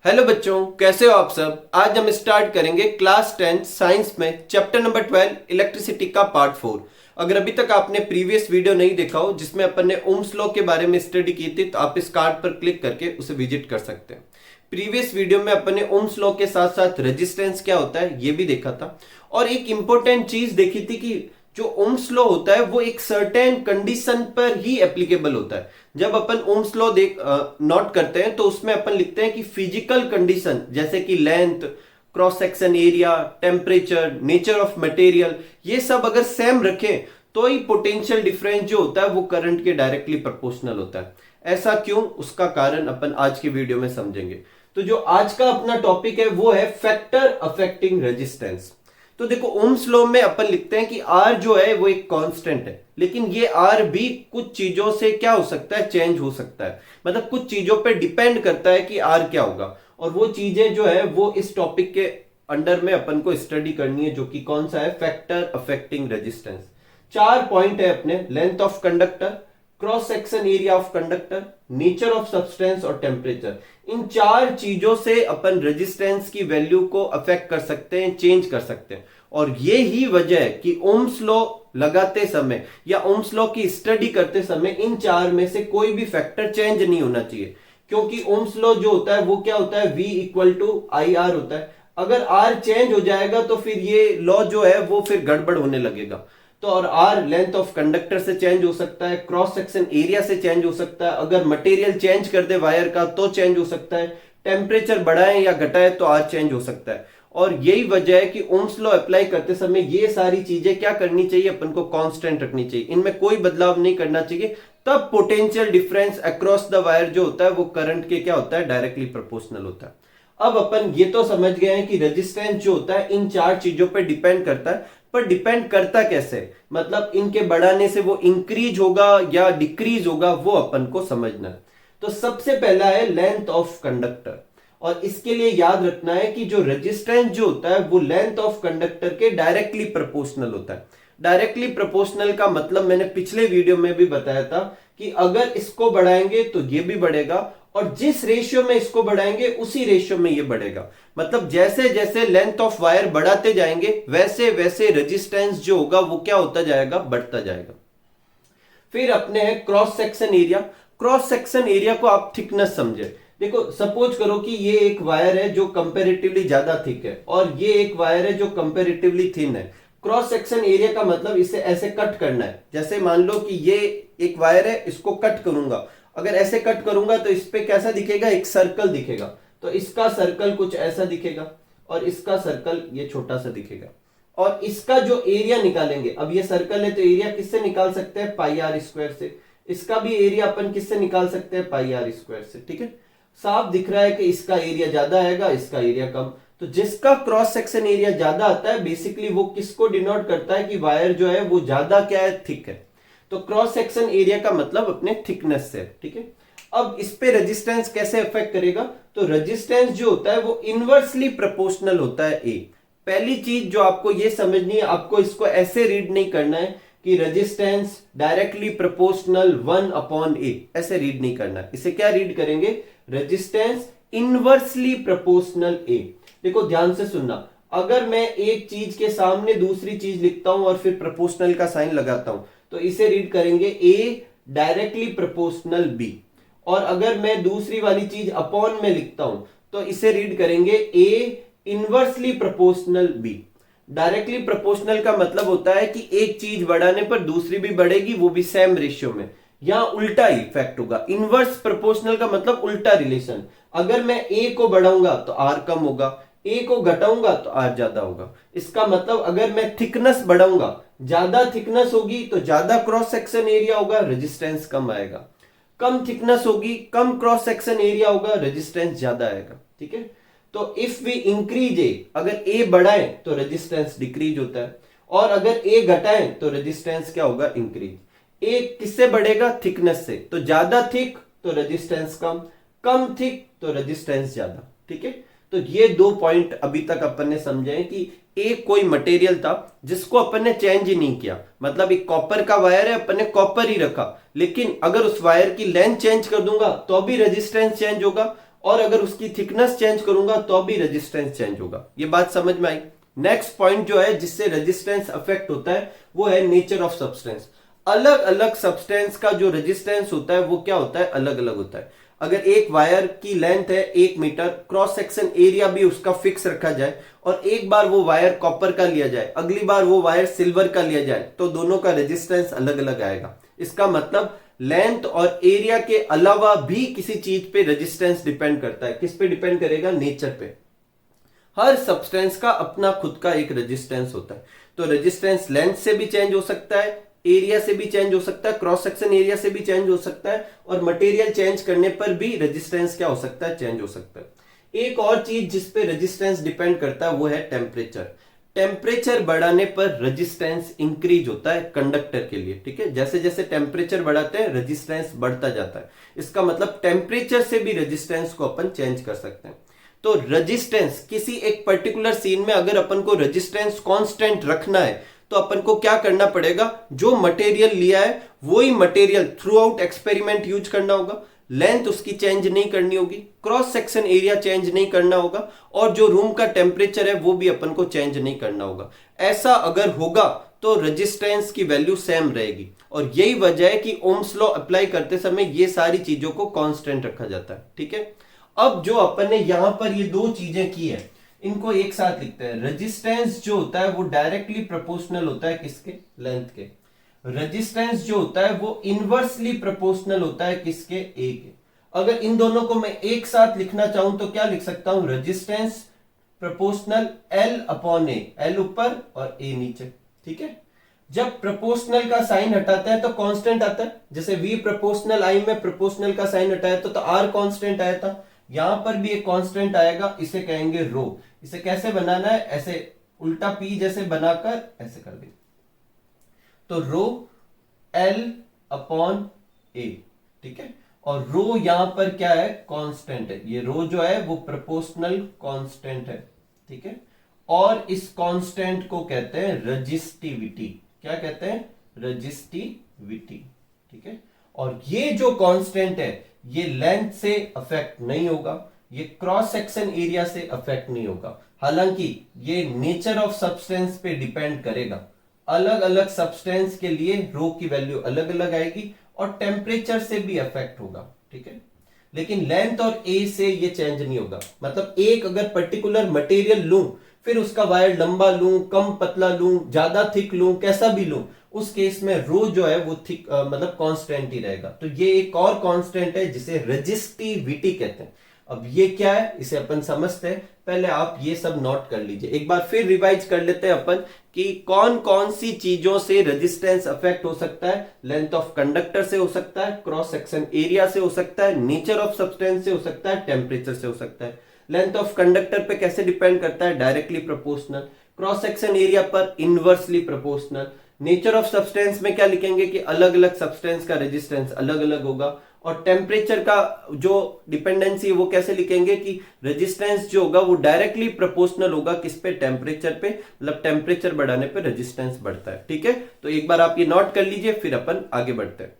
Hello बच्चों, कैसे हो आप सब। आज हम स्टार्ट करेंगे क्लास 10 साइंस में चैप्टर नंबर 12 इलेक्ट्रिसिटी का पार्ट 4। अगर अभी तक आपने प्रीवियस वीडियो नहीं देखा हो जिसमें अपन ने ओम्स लॉ के बारे में स्टडी की थी तो आप इस कार्ड पर क्लिक करके उसे विजिट कर सकते हैं। प्रीवियस वीडियो में अपन ने ओम्स लॉ के साथ साथ रेजिस्टेंस क्या होता है ये भी देखा था और एक इंपॉर्टेंट चीज देखी थी कि जो ओम्स लॉ होता है वो एक सर्टेन कंडीशन पर ही एप्लीकेबल होता है। जब अपन ओम्स लॉ देख नोट करते हैं तो उसमें अपन लिखते हैं कि फिजिकल कंडीशन जैसे कि length, cross section area, temperature, nature of material, ये सब अगर सेम रखें तो ही पोटेंशियल डिफरेंस जो होता है वो करंट के डायरेक्टली प्रोपोर्शनल होता है। ऐसा क्यों, उसका कारण अपन आज के वीडियो में समझेंगे। तो जो आज का अपना टॉपिक है वो है फैक्टर अफेक्टिंग रेजिस्टेंस। तो देखो ओम्स लॉ में अपन लिखते हैं कि आर जो है वो एक कांस्टेंट है, लेकिन ये आर भी कुछ चीजों से क्या हो सकता है, चेंज हो सकता है। मतलब कुछ चीजों पे डिपेंड करता है कि आर क्या होगा, और वो चीजें जो है वो इस टॉपिक के अंडर में अपन को स्टडी करनी है, जो कि कौन सा है, फैक्टर अफेक्टिंग रेजिस्टेंस। 4 पॉइंट है अपने, length of conductor, cross section area of conductor, nature of substance और टेम्परेचर। इन 4 चीजों से अपन रेजिस्टेंस की वैल्यू को अफेक्ट कर सकते हैं, चेंज कर सकते हैं। और ये ही वजह है कि ओम्स लॉ लगाते समय या ओम्स लॉ की स्टडी करते समय इन 4 में से कोई भी फैक्टर चेंज नहीं होना चाहिए, क्योंकि ओम्स लॉ जो होता है वो क्या होता है, V equal to I R होता है। अगर आर चेंज हो जाएगा तो फिर ये लॉ जो है वो फिर गड़बड़ होने लगेगा। तो और आर लेंथ ऑफ कंडक्टर से चेंज हो सकता है, क्रॉस सेक्शन एरिया से चेंज हो सकता है, अगर मटेरियल चेंज कर दे वायर का तो चेंज हो सकता है, टेम्परेचर बढ़ाए या घटाए तो आर चेंज हो सकता है। और यही वजह है कि ओम्स लॉ अप्लाई करते समय ये सारी चीजें क्या करनी चाहिए, अपन को कांस्टेंट रखनी चाहिए, इनमें कोई बदलाव नहीं करना चाहिए। तब potential difference across the wire जो होता है वो करंट के क्या होता है, डायरेक्टली प्रोपोर्शनल होता है। अब अपन ये तो समझ गए हैं कि रेजिस्टेंस जो होता है इन 4 चीजों पर डिपेंड करता है, पर डिपेंड करता कैसे, मतलब इनके बढ़ाने से वो इंक्रीज होगा या डिक्रीज होगा, वो अपन को समझना है। तो सबसे पहला है लेंथ ऑफ कंडक्टर, और इसके लिए याद रखना है कि जो रेजिस्टेंस जो होता है वो लेंथ ऑफ कंडक्टर के डायरेक्टली प्रोपोर्शनल होता है। डायरेक्टली प्रोपोर्शनल का मतलब मैंने पिछले वीडियो में भी बताया था कि अगर इसको बढ़ाएंगे तो ये भी बढ़ेगा, और जिस रेशियो में इसको बढ़ाएंगे उसी रेशियो में ये बढ़ेगा। मतलब जैसे जैसे लेंथ ऑफ वायर बढ़ाते जाएंगे वैसे वैसे रेजिस्टेंस जो होगा वो क्या होता जाएगा, बढ़ता जाएगा। फिर अपने है cross section area. Cross section area को आप थिकनेस समझे। देखो सपोज करो कि ये एक वायर है जो कंपेरेटिवली ज्यादा थिक है और ये एक वायर है जो कंपेरेटिवली थिन है। क्रॉस सेक्शन एरिया का मतलब इसे ऐसे कट करना है। जैसे मान लो कि ये एक वायर है, इसको कट करूंगा, अगर ऐसे कट करूंगा तो इस पे कैसा दिखेगा, एक सर्कल दिखेगा। तो इसका सर्कल कुछ ऐसा दिखेगा और इसका सर्कल ये छोटा सा दिखेगा, और इसका जो एरिया निकालेंगे, अब ये सर्कल है तो एरिया किससे निकाल सकते हैं, पाई आर स्क्वायर से। इसका भी एरिया अपन किससे निकाल सकते हैं, पाई आर स्क्वायर से। ठीक है, साफ दिख रहा है कि इसका एरिया ज्यादा आएगा, इसका एरिया कम। तो जिसका क्रॉस सेक्शन एरिया ज्यादा आता है बेसिकली वो किसको डिनोट करता है कि वायर जो है वो ज्यादा क्या है, थिक है। तो क्रॉस सेक्शन एरिया का मतलब अपने थिकनेस से। ठीक है, अब इस पे रेजिस्टेंस कैसे अफेक्ट करेगा, तो रेजिस्टेंस जो होता है वो इनवर्सली प्रोपोर्शनल होता है ए। पहली चीज जो आपको ये समझनी है, आपको इसको ऐसे रीड नहीं करना है कि रेजिस्टेंस डायरेक्टली प्रोपोर्शनल 1/A, ऐसे रीड नहीं करना। इसे क्या रीड करेंगे, रेजिस्टेंस इनवर्सली प्रोपोर्शनल ए। देखो ध्यान से सुनना, अगर मैं एक चीज के सामने दूसरी चीज लिखता हूं और फिर प्रोपोर्शनल का साइन लगाता हूं तो इसे रीड करेंगे ए डायरेक्टली प्रोपोर्शनल बी। और अगर मैं दूसरी वाली चीज अपॉन में लिखता हूं तो इसे रीड करेंगे a inversely proportional b. Directly proportional का मतलब होता है कि एक चीज बढ़ाने पर दूसरी भी बढ़ेगी, वो भी सेम रेशियो में। यहां उल्टा इफेक्ट होगा। इनवर्स प्रोपोर्शनल का मतलब उल्टा रिलेशन। अगर मैं ए को बढ़ाऊंगा तो आर कम होगा, ए को घटाऊंगा तो आर ज्यादा होगा। इसका मतलब अगर मैं थिकनेस बढ़ाऊंगा, ज्यादा थिकनेस होगी तो ज्यादा क्रॉस सेक्शन एरिया होगा, रेजिस्टेंस कम आएगा। कम थिकनेस होगी, कम क्रॉस सेक्शन एरिया होगा, रेजिस्टेंस ज्यादा आएगा। ठीक है, तो इफ वी इंक्रीज ए, अगर ए बढ़ाएं तो रेजिस्टेंस डिक्रीज होता है, और अगर ए घटाएं तो रेजिस्टेंस क्या होगा, इंक्रीज। ए किससे बढ़ेगा, थिकनेस से। तो ज्यादा थिक तो रेजिस्टेंस कम, कम थिक तो रेजिस्टेंस ज्यादा। ठीक है, तो ये 2 पॉइंट अभी तक अपन ने समझे हैं कि एक कोई मटेरियल था जिसको अपन ने चेंज ही नहीं किया। मतलब एक कॉपर का वायर है, अपन ने कॉपर ही रखा, लेकिन अगर उस वायर की लेंथ चेंज कर दूंगा तो भी रेजिस्टेंस चेंज होगा, और अगर उसकी थिकनेस चेंज करूंगा तो भी रेजिस्टेंस चेंज होगा। ये बात समझ में आई। नेक्स्ट पॉइंट जो है जिससे रेजिस्टेंस अफेक्ट होता है वो है नेचर ऑफ सब्सटेंस। अलग अलग सब्सटेंस का जो रेजिस्टेंस होता है वो क्या होता है, अलग अलग होता है। अगर एक वायर की लेंथ है 1 मीटर, क्रॉस सेक्शन एरिया भी उसका फिक्स रखा जाए और एक बार वो वायर कॉपर का लिया जाए, अगली बार वो वायर सिल्वर का लिया जाए, तो दोनों का रेजिस्टेंस अलग अलग आएगा। इसका मतलब लेंथ और एरिया के अलावा भी किसी चीज पे रेजिस्टेंस डिपेंड करता है। किस पे डिपेंड करेगा, नेचर पे। हर सब्सटेंस का अपना खुद का एक रेजिस्टेंस होता है। तो रेजिस्टेंस लेंथ से भी चेंज हो सकता है, एरिया से भी चेंज हो सकता है, क्रॉस सेक्शन एरिया से भी चेंज हो सकता है, और मटेरियल चेंज करने पर भी रेजिस्टेंस क्या हो सकता है, चेंज हो सकता है। एक और चीज जिस पे रेजिस्टेंस डिपेंड करता है वो है टेम्परेचर। टेम्परेचर बढ़ाने पर रेजिस्टेंस इंक्रीज होता है कंडक्टर के लिए, ठीक है। जैसे जैसे टेम्परेचर बढ़ाते हैं रेजिस्टेंस बढ़ता जाता है। इसका मतलब टेम्परेचर से भी रेजिस्टेंस को अपन चेंज कर सकते हैं। तो रेजिस्टेंस किसी एक पर्टिकुलर सीन में अगर अपन को रेजिस्टेंस कांस्टेंट रखना है तो अपन को क्या करना पड़ेगा, जो मटेरियल लिया है वही material through out experiment use करना होगा, लेंथ उसकी चेंज नहीं करनी होगी, क्रॉस सेक्शन एरिया चेंज नहीं करना होगा, और जो रूम का टेम्परेचर है वो भी अपन को चेंज नहीं करना होगा। ऐसा अगर होगा तो रेजिस्टेंस की वैल्यू सेम रहेगी। और यही वजह है कि ओम्स लॉ अप्लाई करते समय ये सारी चीजों को कांस्टेंट रखा जाता है, ठीक है। अब जो अपन ने यहां पर ये दो चीजें की है इनको एक साथ लिखते हैं। रेजिस्टेंस जो होता है वो डायरेक्टली प्रोपोर्शनल होता है किसके, लेंथ के। रेजिस्टेंस जो होता है वो इनवर्सली प्रोपोर्शनल होता है किसके, ए के। अगर इन दोनों को मैं एक साथ लिखना चाहूं तो क्या लिख सकता हूं, रेजिस्टेंस प्रोपोर्शनल एल अपॉन ए, एल ऊपर और ए नीचे, ठीक है। जब प्रोपोर्शनल का साइन हटाते हैं तो कांस्टेंट आता है। जैसे v प्रोपोर्शनल आई में प्रोपोर्शनल का साइन हटाया तो r कांस्टेंट आया था, यहां पर भी एक कांस्टेंट आएगा, इसे कहेंगे रो। इसे कैसे बनाना है, ऐसे उल्टा p जैसे बनाकर ऐसे कर देंगे तो रो l अपॉन ए, ठीक है। और रो यहां पर क्या है, कांस्टेंट है। ये रो जो है वो प्रोपोर्शनल कांस्टेंट है, ठीक है। और इस कांस्टेंट को कहते हैं रेजिस्टिविटी। क्या कहते हैं, रेजिस्टिविटी, ठीक है। और ये जो कांस्टेंट है ये लेंथ से अफेक्ट नहीं होगा, ये क्रॉस सेक्शन एरिया से अफेक्ट नहीं होगा। हालांकि ये नेचर ऑफ सब्सटेंस पे डिपेंड करेगा। अलग अलग सब्सटेंस के लिए रो की वैल्यू अलग अलग आएगी और टेम्परेचर से भी अफेक्ट होगा, ठीक है। लेकिन लेंथ और ए से ये चेंज नहीं होगा। मतलब एक अगर पर्टिकुलर मटेरियल लूं, फिर उसका वायर लंबा लूं, कम पतला लूं, ज्यादा थिक लूं, कैसा भी लूं, उस केस में रो जो है वो थिक मतलब कांस्टेंट ही रहेगा। तो ये एक और कांस्टेंट है जिसे रेजिस्टिविटी कहते हैं। अब ये क्या है इसे अपन समझते हैं। पहले आप ये सब नोट कर लीजिए, एक बार फिर रिवाइज कर लेते हैं अपन कि कौन कौन सी चीजों से रेजिस्टेंस अफेक्ट हो सकता है। लेंथ ऑफ कंडक्टर से हो सकता है, क्रॉस सेक्शन एरिया से हो सकता है, नेचर ऑफ सब्सटेंस से हो सकता है, टेम्परेचर से हो सकता है। लेंथ ऑफ कंडक्टर पे कैसे डिपेंड करता है, directly proportional. Cross section area पर inversely proportional. Nature of substance में क्या लिखेंगे कि अलग अलग सब्सटेंस का रेजिस्टेंस अलग अलग होगा। और टेम्परेचर का जो डिपेंडेंसी है वो कैसे लिखेंगे कि रेजिस्टेंस जो होगा वो डायरेक्टली प्रोपोर्शनल होगा किस पे, टेम्परेचर पे। मतलब टेम्परेचर बढ़ाने पे रेजिस्टेंस बढ़ता है, ठीक है। तो एक बार आप ये नोट कर लीजिए, फिर अपन आगे बढ़ते हैं।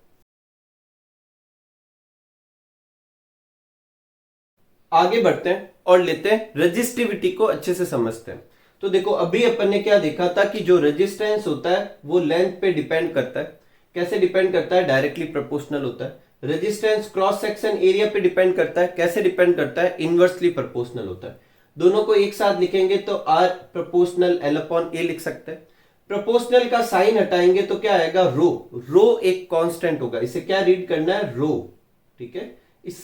आगे बढ़ते हैं और लेते हैं रेजिस्टिविटी को अच्छे से समझते हैं। तो देखो अभी अपन ने क्या देखा था कि जो रेजिस्टेंस होता है वो लेंथ पे डिपेंड करता है। कैसे डिपेंड करता है, डायरेक्टली प्रोपोर्शनल होता है। रेजिस्टेंस क्रॉस सेक्शन एरिया पे डिपेंड करता है। कैसे डिपेंड करता है, इनवर्सली प्रोपोर्शनल होता है। दोनों को एक साथ लिखेंगे तो आर प्रोपोर्शनल एल अपॉन ए लिख सकते हैं। प्रोपोर्शनल का साइन हटाएंगे तो क्या आएगा, रो। रो एक कांस्टेंट होगा, इसे क्या रीड करना है, रो, ठीक है। इस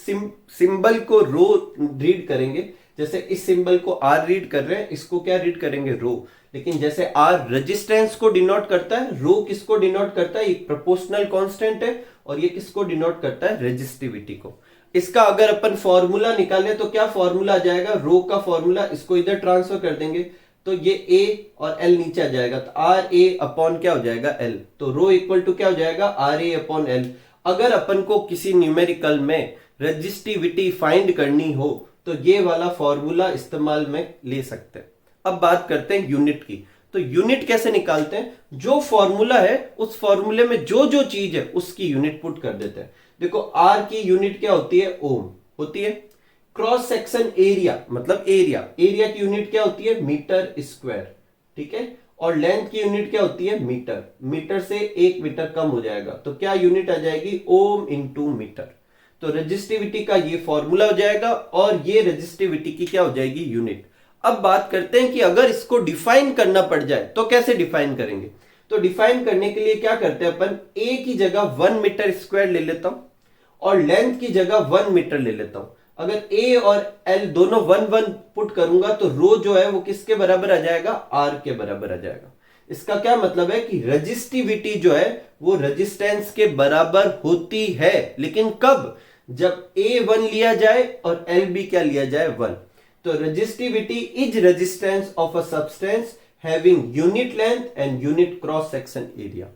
सिंबल को रो रीड करेंगे। जैसे इस सिंबल को आर रीड कर रहे हैं, इसको क्या रीड करेंगे, रो। लेकिन जैसे आर रेजिस्टेंस को डिनोट करता है, रो किसको डिनोट करता है, एक प्रोपोर्शनल कांस्टेंट है। और ये किसको डिनोट करता है, रेजिस्टिविटी को। इसका अगर अपन फॉर्मूला निकालें तो क्या फॉर्मूला आ जाएगा, रो का फॉर्मूला, इसको इधर ट्रांसफर कर देंगे तो ये ए और एल नीचे आ जाएगा। तो आर ए अपॉन क्या हो जाएगा, एल। तो रो इक्वल टू क्या हो जाएगा, आर ए अपॉन एल। अगर अपन को किसी न्यूमेरिकल में रेजिस्टिविटी फाइंड करनी हो तो ये वाला फॉर्मूला इस्तेमाल में ले सकते हैं। अब बात करते हैं यूनिट की। तो यूनिट कैसे निकालते हैं, जो फॉर्मूला है उस फॉर्मूले में जो जो चीज है उसकी यूनिट पुट कर देते हैं। देखो आर की यूनिट क्या होती है, ओम होती है। क्रॉस सेक्शन एरिया मतलब एरिया, एरिया की यूनिट क्या होती है? मीटर स्क्वायर, ठीक है। और लेंथ की यूनिट क्या होती है? मीटर। मीटर से 1 मीटर कम हो जाएगा तो क्या यूनिट आ जाएगी? Ohm into metre. तो रेजिस्टिविटी का ये फॉर्मूला हो जाएगा और ये रेजिस्टिविटी की क्या हो जाएगी? यूनिट। अब बात करते हैं कि अगर इसको डिफाइन करना पड़ जाए तो कैसे डिफाइन करेंगे। तो डिफाइन करने के लिए क्या करते हैं अपन, ए की जगह 1 मीटर स्क्वायर ले लेता हूं और लेंथ की जगह 1 मीटर ले लेता हूं। अगर ए और एल दोनों 1 1 पुट करूंगा तो रो जो है वो किसके बराबर आ जाएगा? आर के बराबर आ जाएगा। इसका क्या मतलब है कि रजिस्टिविटी जो है वो रेजिस्टेंस के बराबर होती है, लेकिन कब? जब ए 1 लिया जाए और एल भी क्या लिया जाए? 1। तो resistivity is resistance of a substance having unit length and unit cross section area.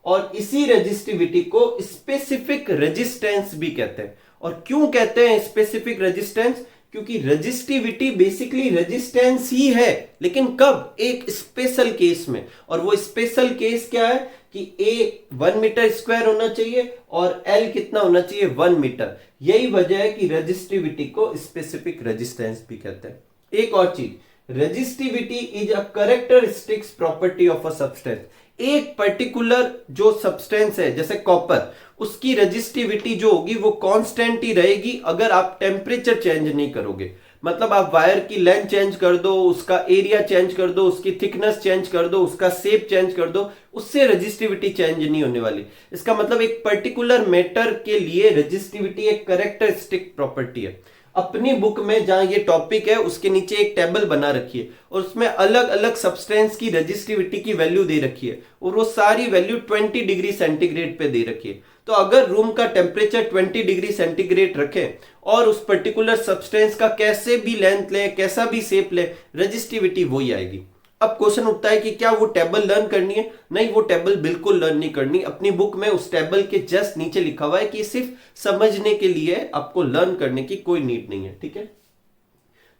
और इसी रेजिस्टिविटी को स्पेसिफिक रेजिस्टेंस भी कहते हैं। और क्यों कहते हैं स्पेसिफिक रेजिस्टेंस? क्योंकि रेजिस्टिविटी बेसिकली रेजिस्टेंस ही है, लेकिन कब? एक स्पेशल केस में। और वो स्पेशल केस क्या है कि ए 1 मीटर स्क्वायर होना चाहिए और एल कितना होना चाहिए? 1 मीटर। यही वजह है कि रेजिस्टिविटी को स्पेसिफिक रेजिस्टेंस भी कहते हैं। एक और चीज, resistivity is a characteristics property of a substance. एक पर्टिकुलर जो सब्सटेंस है जैसे कॉपर, उसकी रेजिस्टिविटी जो होगी वो कांस्टेंट ही रहेगी अगर आप टेम्परेचर चेंज नहीं करोगे। मतलब आप वायर की लेंथ चेंज कर दो, उसका एरिया चेंज कर दो, उसकी थिकनेस चेंज कर दो, उसका शेप चेंज कर दो, उससे रेजिस्टिविटी चेंज नहीं होने वाली। इसका मतलब एक पर्टिकुलर मैटर के लिए रेजिस्टिविटी एक कैरेक्टरिस्टिक प्रॉपर्टी है। अपनी बुक में जहां ये टॉपिक है उसके नीचे एक टेबल बना रखी है और उसमें अलग अलग सब्सटेंस की रेजिस्टिविटी की वैल्यू दे रखी है और वो सारी वैल्यू 20 डिग्री सेंटीग्रेड पे दे रखी है। तो अगर रूम का टेम्परेचर 20 डिग्री सेंटीग्रेड रखें और उस पर्टिकुलर सब्सटेंस का कैसे भी लेंथ ले, कैसा भी शेप ले, रेजिस्टिविटी वही आएगी। अब क्वेश्चन उठता है कि क्या वो टेबल लर्न करनी है? नहीं, वो टेबल बिल्कुल लर्न नहीं करनी। अपनी बुक में उस टेबल के जस्ट नीचे लिखा हुआ है कि सिर्फ समझने के लिए, आपको लर्न करने की कोई नीड नहीं है, ठीक है।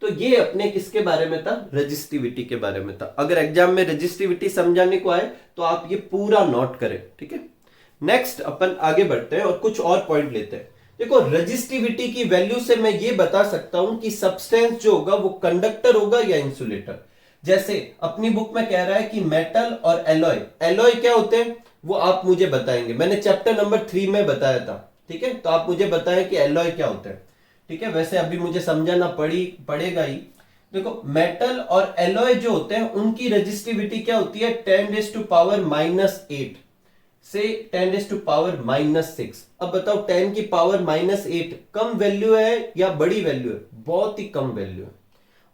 तो ये अपने किसके बारे में था? रेजिस्टिविटी के बारे में था। अगर एग्जाम में रेजिस्टिविटी समझाने को आए तो आप ये पूरा नोट करें, ठीक है। नेक्स्ट अपन आगे बढ़ते हैं और कुछ और पॉइंट लेते हैं। देखो, रेजिस्टिविटी की वैल्यू से मैं ये बता सकता हूं कि सब्सटेंस जो होगा वो कंडक्टर होगा या इंसुलेटर। जैसे अपनी बुक में कह रहा है कि मेटल और एलॉय। एलॉय क्या होते हैं वो आप मुझे बताएंगे, मैंने चैप्टर नंबर 3 में बताया था, ठीक है। तो आप मुझे बताएं कि एलॉय क्या होते हैं, ठीक है। वैसे अभी मुझे समझाना पड़ेगा ही। देखो, मेटल और एलॉय जो होते हैं उनकी रेजिस्टिविटी क्या होती है? 10⁻⁻8 से 10⁻⁻6। अब बताओ 10⁻⁻8 कम वैल्यू है या बड़ी वैल्यू है? बहुत ही कम वैल्यू है।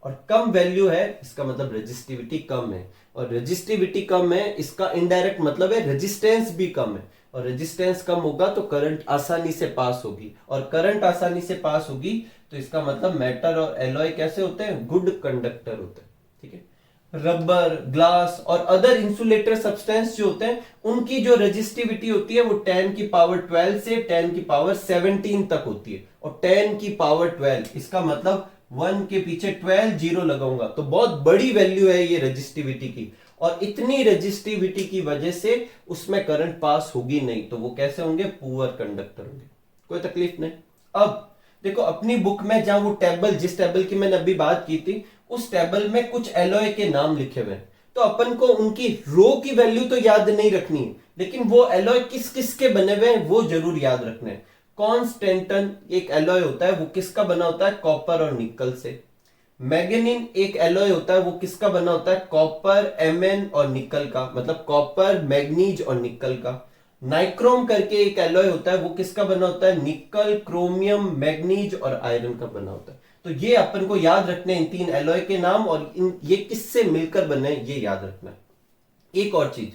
और कम वैल्यू है इसका मतलब रेजिस्टिविटी कम है, और रेजिस्टिविटी कम है इसका इनडायरेक्ट मतलब है रेजिस्टेंस भी कम है। और रेजिस्टेंस कम होगा तो करंट आसानी से पास होगी, और करंट आसानी से पास होगी तो इसका मतलब मेटल और एलॉय कैसे होते हैं? गुड कंडक्टर होते हैं, ठीक है। रबर, ग्लास और अदर इंसुलेटर सब्सटेंस जो होते हैं उनकी जो रेजिस्टिविटी होती है वो 10⁻12 से 10⁻17 तक होती है। और 10⁻12 इसका मतलब 1 के पीछे 12 जीरो लगाऊंगा तो बहुत बड़ी वैल्यू है ये रेजिस्टिविटी की। और इतनी रेजिस्टिविटी की वजह से उसमें करंट पास होगी नहीं, तो वो कैसे होंगे? पुअर कंडक्टर होंगे। कोई तकलीफ नहीं। अब देखो, अपनी बुक में जहां वो टेबल, जिस टेबल की मैंने अभी बात की थी, उस टेबल में कुछ एलॉय के नाम लिखे हुए हैं। तो अपन को उनकी रो की वैल्यू तो याद नहीं रखनी है, लेकिन वो एलॉय किस किस के बने हुए हैं वो जरूर याद रखने हैं। कॉन्स्टेंटन एक एलॉय होता है, वो किसका बना होता है? कॉपर और निकल से। मैग्नीन एक एलॉय होता है, वो किसका बना होता है? कॉपर, एमएन और निकल का, मतलब कॉपर, मैग्नीज और निकल का। नाइक्रोम करके एक एलॉय होता है, वो किसका बना होता है? निकल, क्रोमियम, मैग्नीज और आयरन का बना होता है। तो ये अपन को याद रखने इन 3 एलॉय के नाम, और ये किससे मिलकर बने ये याद रखना है। एक और चीज,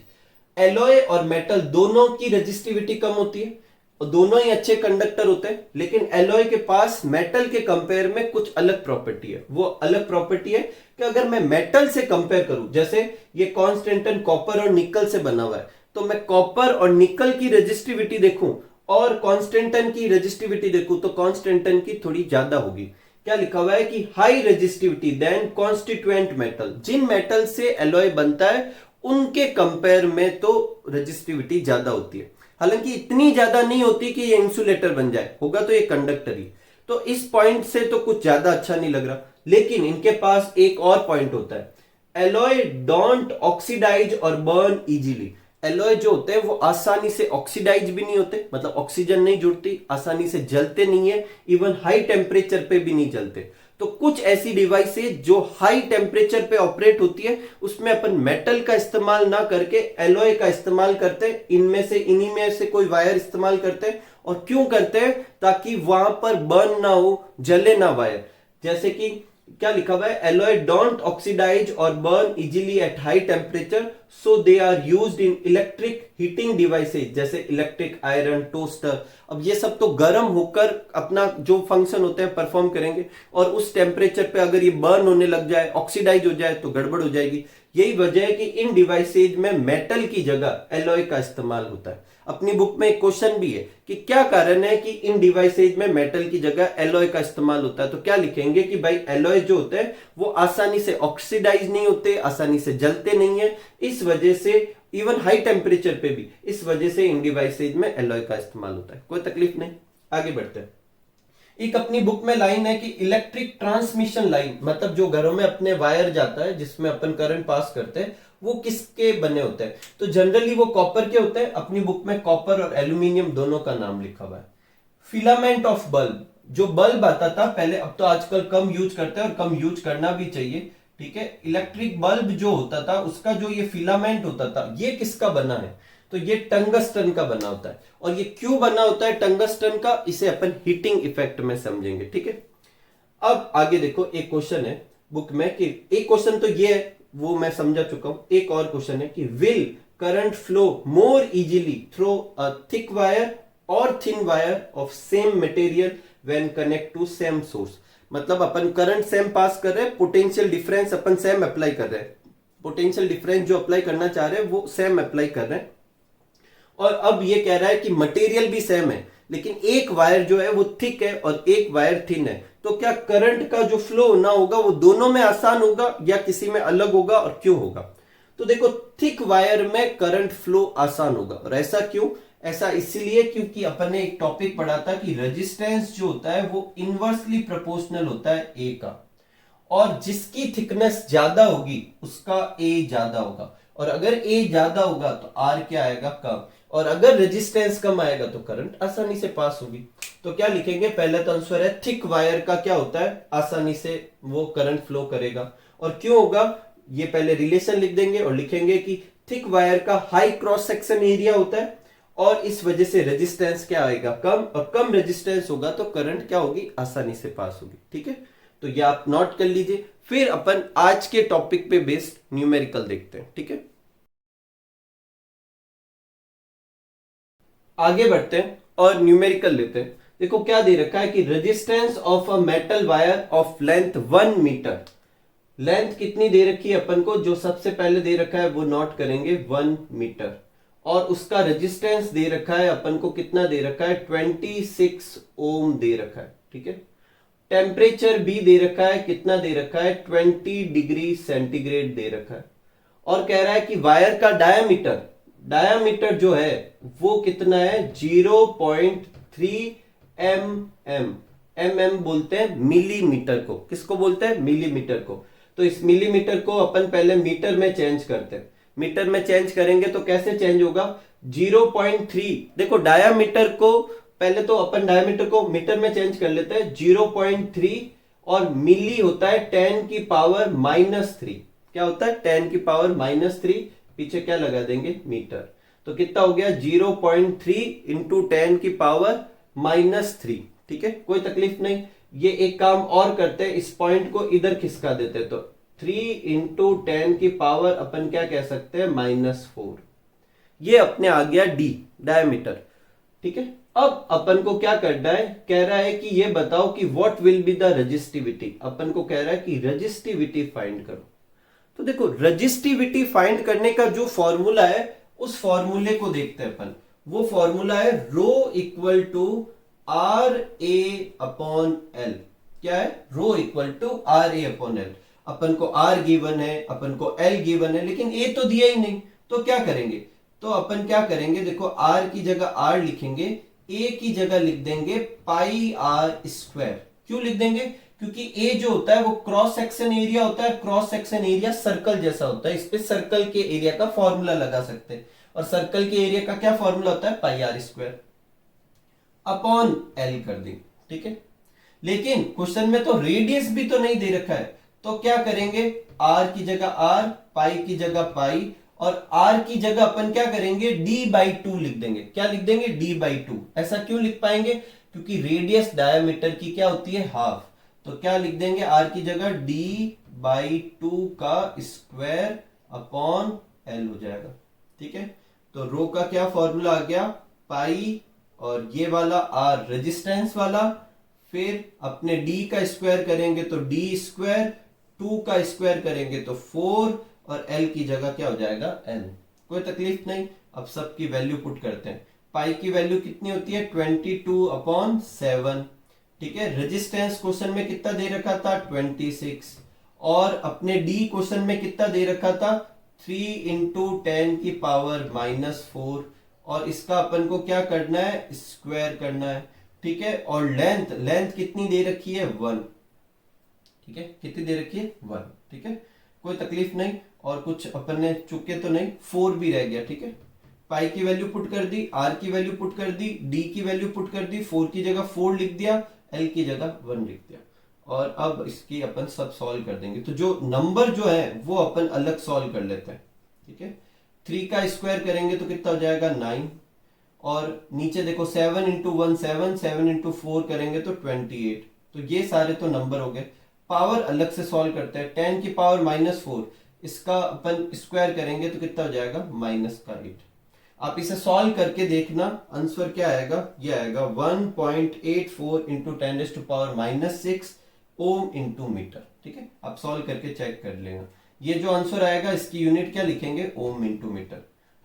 एलॉय और मेटल दोनों की रेजिस्टिविटी कम होती है और दोनों ही अच्छे कंडक्टर होते हैं, लेकिन एलॉय के पास मेटल के कंपेयर में कुछ अलग प्रॉपर्टी है। वो अलग प्रॉपर्टी है कि अगर मैं मेटल से कंपेयर करूं, जैसे ये कॉन्स्टेंटन कॉपर और निकल से बना हुआ है, तो मैं कॉपर और निकल की रेजिस्टिविटी देखूं और कॉन्स्टेंटन की रेजिस्टिविटी देखूं तो कॉन्स्टेंटन की थोड़ी ज्यादा होगी। क्या लिखा हुआ है कि high resistivity than constituent metal. जिन मेटल से एलॉय बनता है उनके कंपेयर में तो रेजिस्टिविटी ज्यादा होती है। हालांकि इतनी ज्यादा नहीं होती कि ये इंसुलेटर बन जाए, होगा तो ये कंडक्टर ही। तो इस पॉइंट से तो कुछ ज्यादा अच्छा नहीं लग रहा, लेकिन इनके पास एक और पॉइंट होता है, एलॉय डोंट ऑक्सीडाइज और बर्न इजीली। एलॉय जो होते हैं वो आसानी से ऑक्सीडाइज भी नहीं होते, मतलब ऑक्सीजन नहीं जुड़ती, आसानी से जलते नहीं है, इवन हाई टेम्परेचर पे भी नहीं जलते। तो कुछ ऐसी डिवाइसेज जो हाई टेम्परेचर पे ऑपरेट होती है उसमें अपन मेटल का इस्तेमाल ना करके एलॉय का इस्तेमाल करते हैं। इनमें से इन्हीं में से कोई वायर इस्तेमाल करते हैं। और क्यों करते हैं? ताकि वहां पर बर्न ना हो, जले ना वायर। जैसे कि क्या लिखा हुआ है, एलॉय डोंट ऑक्सीडाइज और burn easily at high temperature, so they are used in electric heating devices जैसे इलेक्ट्रिक आयरन, टोस्टर। अब ये सब तो गर्म होकर अपना जो फंक्शन होते हैं परफॉर्म करेंगे, और उस टेम्परेचर पे अगर ये बर्न होने लग जाए, ऑक्सीडाइज हो जाए तो गड़बड़ हो जाएगी। यही वजह है कि इन डिवाइसेज में मेटल की जगह एलॉय का इस्तेमाल होता है। अपनी बुक में एक क्वेश्चन भी है कि क्या कारण है कि इन डिवाइसेज में मेटल की जगह एलॉय का इस्तेमाल होता है, तो क्या लिखेंगे कि भाई एलॉय जो होते हैं वो आसानी से ऑक्सीडाइज नहीं होते, आसानी से जलते नहीं है, इस वजह से इवन हाई टेम्परेचर पे भी इस वजह से इन डिवाइसेज में एलॉय का इस्तेमाल होता है। कोई तकलीफ नहीं, आगे बढ़ते हैं। एक अपनी बुक में लाइन है कि इलेक्ट्रिक ट्रांसमिशन लाइन, मतलब जो घरों में अपने वायर जाता है जिसमें अपन करंट पास करते हैं, वो किसके बने होते हैं? तो जनरली वो कॉपर के होते हैं। अपनी बुक में कॉपर और एल्यूमिनियम दोनों का नाम लिखा हुआ है। फिलामेंट ऑफ बल्ब, जो बल्ब आता था पहले, अब तो आजकल कम यूज करते हैं और कम यूज करना भी चाहिए, ठीक है। इलेक्ट्रिक बल्ब जो होता था उसका जो ये फिलामेंट होता था, ये किसका बना है? तो ये टंगस्टन का बना होता है। और ये क्यों बना होता है टंगस्टन का, इसे अपन हीटिंग इफेक्ट में समझेंगे, ठीक है। अब आगे देखो, एक क्वेश्चन है बुक में कि एक क्वेश्चन तो ये है, वो मैं समझा चुका हूं। एक और क्वेश्चन है कि will current flow more easily through a thick wire or thin wire of same material when connect to same source. मतलब अपन करंट सेम पास कर रहे हैं, पोटेंशियल डिफरेंस अपन सेम अप्लाई कर रहे हैं, पोटेंशियल डिफरेंस जो अप्लाई करना चाह रहे हैं वो सेम अप्लाई कर रहे हैं। और अब ये कह रहा है कि मटेरियल भी सेम है, लेकिन एक वायर जो है वो थिक है और एक वायर थिन है, तो क्या करंट का जो फ्लो ना होगा वो दोनों में आसान होगा या किसी में अलग होगा, और क्यों होगा? तो देखो, थिक वायर में करंट फ्लो आसान होगा। और ऐसा क्यों? ऐसा इसलिए क्योंकि अपन ने एक टॉपिक पढ़ा था कि रेजिस्टेंस जो होता है वो इनवर्सली प्रोपोर्शनल होता है ए का, और जिसकी थिकनेस ज्यादा होगी उसका ए ज्यादा होगा, और अगर ए ज्यादा होगा तो आर क्या आएगा? कम। और अगर रेजिस्टेंस कम आएगा तो करंट आसानी से पास होगी। तो क्या लिखेंगे? पहले तो आंसर है थिक वायर का क्या होता है, आसानी से वो करंट फ्लो करेगा। और क्यों होगा, ये पहले रिलेशन लिख देंगे और लिखेंगे कि थिक वायर का हाई क्रॉस सेक्शन एरिया होता है, और इस वजह से रेजिस्टेंस क्या आएगा? कम। और कम रेजिस्टेंस होगा तो करंट क्या होगी? आसानी से पास होगी, ठीक है। तो ये आप नोट कर लीजिए। फिर अपन आज के टॉपिक पे बेस्ड न्यूमेरिकल देखते हैं, ठीक है। आगे बढ़ते हैं और न्यूमेरिकल लेते हैं। देखो क्या दे रखा है कि resistance of a metal wire of length 1 metre. Length कितनी दे रखी है अपन को? जो सबसे पहले दे रखा है वो नोट करेंगे, 1 मीटर। और उसका रेजिस्टेंस दे रखा है अपन को, कितना दे रखा है? 26 ओम दे रखा है, ठीक है। टेम्परेचर भी दे रखा है, कितना दे रखा है? 20 डिग्री सेंटीग्रेड दे रखा है। और कह रहा है कि वायर का डायामीटर, डायामीटर जो है वो कितना है? 0.3 mm। mm बोलते हैं मिलीमीटर को। किसको बोलते हैं? मिलीमीटर को। तो इस मिलीमीटर को अपन पहले मीटर में चेंज करते हैं। मीटर में चेंज करेंगे तो कैसे चेंज होगा? 0.3। देखो डायामीटर को पहले तो अपन डायमीटर को मीटर में चेंज कर लेते हैं, 0.3। और मिली होता है 10 की पावर -3। क्या होता है? 10 की पावर -3। पीछे क्या लगा देंगे? मीटर। तो कितना हो गया? 0.3 इंटू 10 की पावर -3, ठीक है। कोई तकलीफ नहीं। ये एक काम और करते हैं, इस पॉइंट को इधर खिसका देते हैं, तो 3 इंटू 10 की पावर अपन क्या कह सकते हैं? -4। ये अपने आ गया डी, डायमीटर, ठीक है। अब अपन को क्या करना है? कह रहा है कि ये बताओ कि what will be the resistivity. अपन को कह रहा है कि रेजिस्टिविटी फाइंड करो। तो देखो, रेजिस्टिविटी फाइंड करने का जो फॉर्मूला है उस फॉर्मूले को देखते हैं अपन। वो फॉर्मूला है rho equal to R A upon L. क्या है? Rho equal to R A upon L. अपन को आर गिवन है, अपन को एल गिवन है, लेकिन ए तो दिया ही नहीं। तो क्या करेंगे? तो अपन क्या करेंगे? देखो, आर की जगह आर लिखेंगे, ए की जगह लिख देंगे पाई आर स्क्वायर। क्यों लिख देंगे? क्योंकि ए जो होता है वो क्रॉस सेक्शन एरिया होता है, क्रॉस सेक्शन एरिया सर्कल जैसा होता है, इस पे सर्कल के एरिया का फॉर्मूला लगा सकते हैं, और सर्कल के एरिया का क्या फॉर्मूला होता है? पाई आर स्क्वायर अपॉन एल कर दी। ठीक है, लेकिन क्वेश्चन में तो रेडियस भी तो नहीं दे रखा है, तो क्या करेंगे? आर की जगह आर, पाई की जगह पाई, और आर की जगह अपन क्या करेंगे? d/2 लिख देंगे। क्या लिख देंगे? d/2। ऐसा क्यों लिख पाएंगे? क्योंकि रेडियस डायमीटर की क्या होती है? हाफ। तो क्या लिख देंगे? आर की जगह d/2 का स्क्वायर अपॉन एल हो जाएगा। ठीक है, तो रो का क्या फॉर्मूला आ गया? पाई, और ये वाला आर रेजिस्टेंस वाला, फिर अपने d का स्क्वायर करेंगे तो d स्क्वायर, 2 का स्क्वायर करेंगे तो 4, और l की जगह क्या हो जाएगा? l। कोई तकलीफ नहीं। अब सबकी वैल्यू पुट करते हैं। पाई की वैल्यू कितनी होती है? 22/7। ठीक है, रेजिस्टेंस क्वेश्चन में कितना दे रखा था? 26। और अपने d क्वेश्चन में कितना दे रखा था? 3 × 10⁻⁻4। और इसका अपन को क्या करना है? स्क्वायर करना है। ठीक है, और लेंथ, लेंथ कितनी दे रखी है? 1। ठीक है, कितनी दे रखी है? 1। ठीक है, कोई तकलीफ नहीं। और कुछ अपन ने चुके तो नहीं, 4 भी रह गया। ठीक है, पाई की वैल्यू पुट कर दी, आर की वैल्यू पुट कर दी, डी की वैल्यू पुट कर दी, 4 की जगह 4 लिख दिया, एल की जगह 1 लिख दिया। और अब इसकी अपन सब सॉल्व कर देंगे। तो जो नंबर जो है वो अपन अलग सॉल्व कर लेते हैं। ठीक है, 3 का स्क्वायर करेंगे तो कितना हो जाएगा? 9। और नीचे देखो 7 × 1 7, 7 × 4 करेंगे तो 28। तो ये सारे तो नंबर हो गए। पावर अलग से सॉल्व करते हैं। 10⁻⁻4, इसका अपन स्क्वायर करेंगे तो कितना हो जाएगा? -8। आप इसे सॉल्व करके देखना, आंसर क्या आएगा? ये आएगा 1.84 × 10⁻⁻6 ओम इंटू मीटर। ठीक है, आप सॉल्व करके चेक कर लेना। ये जो आंसर आएगा इसकी यूनिट क्या लिखेंगे? Ohm into metre.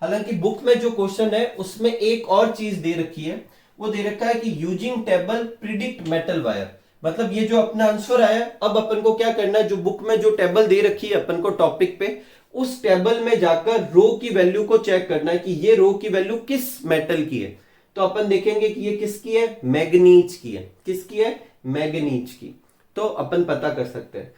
हालांकि बुक में जो क्वेश्चन है उसमें एक और चीज दे रखी है, वो दे रखा है कि using table predict metal wire. मतलब ये जो अपना आंसर आया, अब अपन को क्या करना है? जो बुक में जो टेबल दे रखी है अपन को टॉपिक पे, उस टेबल में जाकर रो की वैल्यू को चेक करना है कि ये रो की वैल्यू किस मेटल की है। तो अपन देखेंगे कि ये किसकी है? मैग्नीज की है। किसकी है? मैग्नीज की। तो अपन पता कर सकते हैं।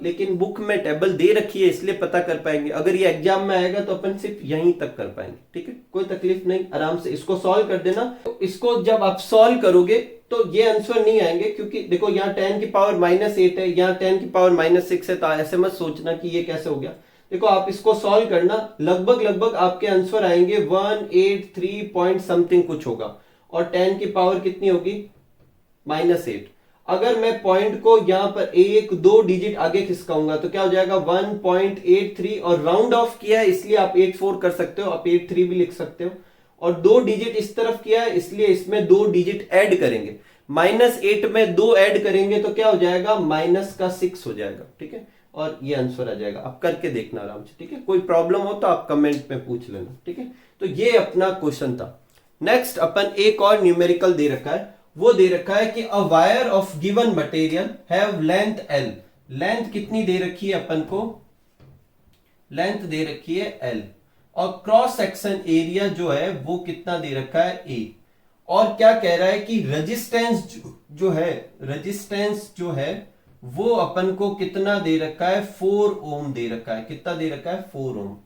लेकिन बुक में टेबल दे रखी है इसलिए पता कर पाएंगे। अगर ये एग्जाम में आएगा तो अपन सिर्फ यहीं तक कर पाएंगे। ठीक है, कोई तकलीफ नहीं, आराम से इसको सॉल्व कर देना। तो इसको जब आप सॉल्व करोगे तो ये आंसर नहीं आएंगे, क्योंकि देखो यहाँ 10⁻⁻8 है, यहाँ 10⁻⁻6 है, तो ऐसे मत सोचना कि ये कैसे हो गया। देखो आप इसको सॉल्व करना, लगभग लगभग आपके आंसर आएंगे 183 पॉइंट समथिंग कुछ होगा, और 10 की पावर कितनी होगी? -8। अगर मैं पॉइंट को यहां पर 1-2 डिजिट आगे खिसकाऊंगा तो क्या हो जाएगा? 1.83, और राउंड ऑफ किया है इसलिए आप 84 कर सकते हो, आप 83 भी लिख सकते हो। और 2 डिजिट इस तरफ किया है इसलिए इसमें 2 डिजिट ऐड करेंगे। -8 में 2 ऐड करेंगे तो क्या हो जाएगा? -6 हो जाएगा। ठीक है, और ये आंसर आ जाएगा। आप करके देखना आराम से। ठीक है, कोई प्रॉब्लम हो तो आप कमेंट में पूछ लेना। ठीक है, तो ये अपना क्वेश्चन था। नेक्स्ट अपन एक और न्यूमेरिकल दे रखा है, वो दे रखा है कि a wire of given material have length L। Length कितनी दे रखी है अपन को? लेंथ दे रखी है L, और क्रॉस सेक्शन एरिया जो है वो कितना दे रखा है? A। और क्या कह रहा है कि रेजिस्टेंस जो है, रेजिस्टेंस जो है वो अपन को कितना दे रखा है? 4 ओम दे रखा है। कितना दे रखा है? 4 ओम।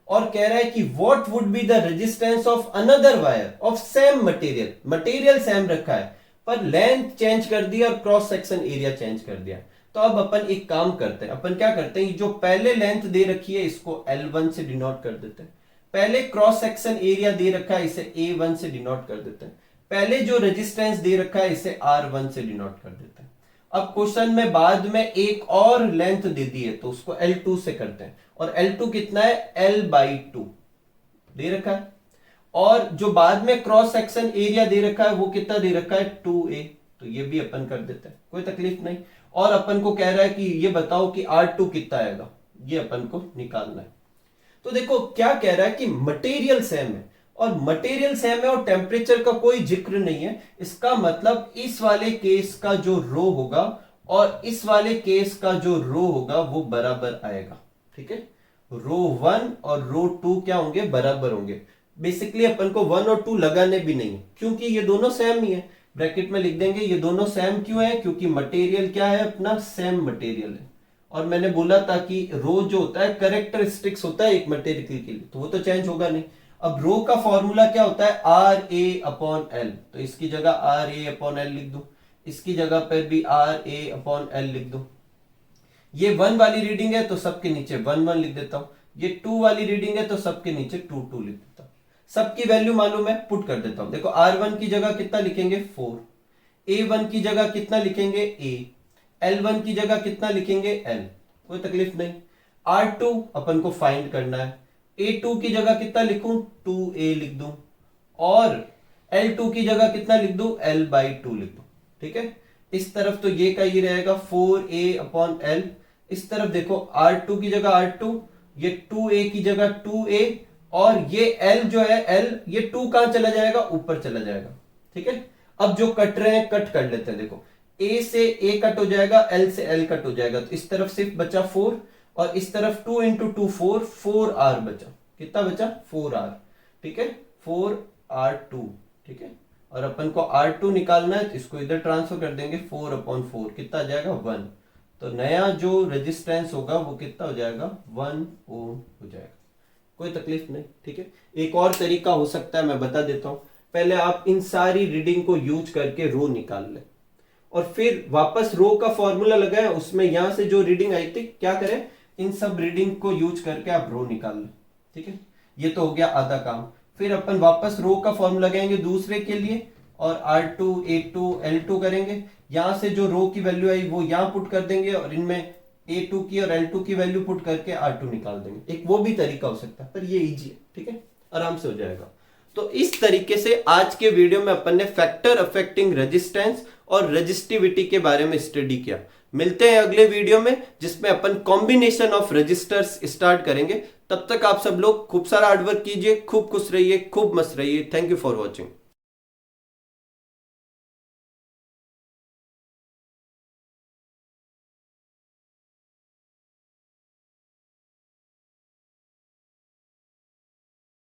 और कह रहा है कि what would be the resistance of another wire of same material. Material same रखा है पर लेंथ चेंज कर दिया और क्रॉस सेक्शन एरिया चेंज कर दिया। तो अब अपन एक काम करते हैं, अपन क्या करते हैं, जो पहले लेंथ दे रखी है इसको L1 से डिनोट कर देते हैं। पहले क्रॉस सेक्शन एरिया दे रखा है इसे A1 से डिनोट कर देते हैं। पहले जो रेजिस्टेंस दे रखा है इसे R1 से डिनोट कर देते हैं। अब क्वेश्चन में बाद में एक और लेंथ दे दी है तो उसको L2 से करते हैं, और L2 कितना है? L/2 दे रखा है। और जो बाद में क्रॉस सेक्शन एरिया दे रखा है वो कितना दे रखा है? 2A। तो ये भी अपन कर देते हैं, कोई तकलीफ नहीं। और अपन को कह रहा है कि ये बताओ कि R2 कितना आएगा, ये अपन को निकालना है। तो देखो क्या कह रहा है कि मटेरियल सेम है, और मटेरियल सेम है और टेम्परेचर का कोई जिक्र नहीं है। इसका मतलब इस वाले केस का जो रो होगा और इस वाले केस का जो रो होगा वो बराबर आएगा। ठीक है, रो 1 और रो 2 क्या होंगे? बराबर होंगे। बेसिकली अपन को 1 और 2 लगाने भी नहीं, क्योंकि ये दोनों सेम ही है। ब्रैकेट में लिख देंगे ये दोनों सेम क्यों है, क्योंकि मटेरियल क्या है अपना, सेम मटेरियल है। और मैंने बोला था कि रो जो होता है कैरेक्टरिस्टिक्स होता है एक मटेरियल के लिए, तो वो तो चेंज होगा नहीं। अब रो का फॉर्मूला क्या होता है, आर ए अपॉन एल, तो इसकी जगह आर ए अपॉन एल लिख दो, इसकी जगह पर भी आर ए अपॉन एल लिख दो। ये 1 वाली रीडिंग है तो सबके नीचे 1 1 लिख देता हूं, ये 2 वाली रीडिंग है तो सबके नीचे 2 2 लिख देता हूं। सबकी वैल्यू मालूम है, पुट कर देता हूं। देखो R1 की जगह कितना लिखेंगे 4, A1 की जगह कितना लिखेंगे A, L1 की जगह कितना लिखेंगे L, कोई तकलीफ नहीं। R2 अपन को फाइंड करना है, A2 की जगह कितना लिखूं 2A लिख दूं, और L2 की जगह कितना लिख दूं L/2 लिख दूं। ठीक है, इस तरफ तो ये का ही रहेगा 4A अपॉन L, इस तरफ देखो R2 की जगह R2, ये 2A की जगह 2A, और ये L जो है L, ये 2 कहां चला जाएगा, ऊपर चला जाएगा। ठीक है, अब जो कट रहे हैं कट कर लेते हैं। देखो A से A कट हो जाएगा, L से L कट हो जाएगा, तो इस तरफ सिर्फ बचा 4, और इस तरफ 2 इंटू 2 4R बचा। कितना बचा 4R। ठीक है, 4R2। ठीक है, और अपन को R2 निकालना है तो इसको इधर ट्रांसफर कर देंगे, 4/4 कितना आ जाएगा 1। तो नया जो रेजिस्टेंस होगा वो कितना हो जाएगा 1 ओम हो जाएगा, कोई तकलीफ नहीं। ठीक है, एक और तरीका हो सकता है, मैं बता देता हूं। पहले आप इन सारी रीडिंग को यूज करके रो निकाल लें, और फिर वापस रो का फॉर्मूला लगाएं, उसमें यहां से जो रीडिंग आई थी क्या करें, इन सब रीडिंग को यूज करके आप रो निकाल लें। ठीक है, ये तो हो गया आधा काम। फिर अपन वापस रो का फॉर्मूला लगाएंगे दूसरे के लिए, और R2 A2 L2 करेंगे, यहां से जो रो की वैल्यू आई वो यहां पुट कर देंगे, और इनमें A2 की और L2 की वैल्यू पुट करके R2 निकाल देंगे। एक वो भी तरीका हो सकता है, पर ये इजी है। ठीक है, आराम से हो जाएगा। तो इस तरीके से आज के वीडियो में अपन ने फैक्टर अफेक्टिंग रेजिस्टेंस और रेजिस्टिविटी के बारे में स्टडी किया। मिलते हैं अगले वीडियो में, जिसमें अपन कॉम्बिनेशन ऑफ रेजिस्टर्स स्टार्ट करेंगे। तब तक आप सब लोग खूब सारा हार्डवर्क कीजिए, खूब खुश रहिए, खूब मस्त रहिए। Thank you for watching.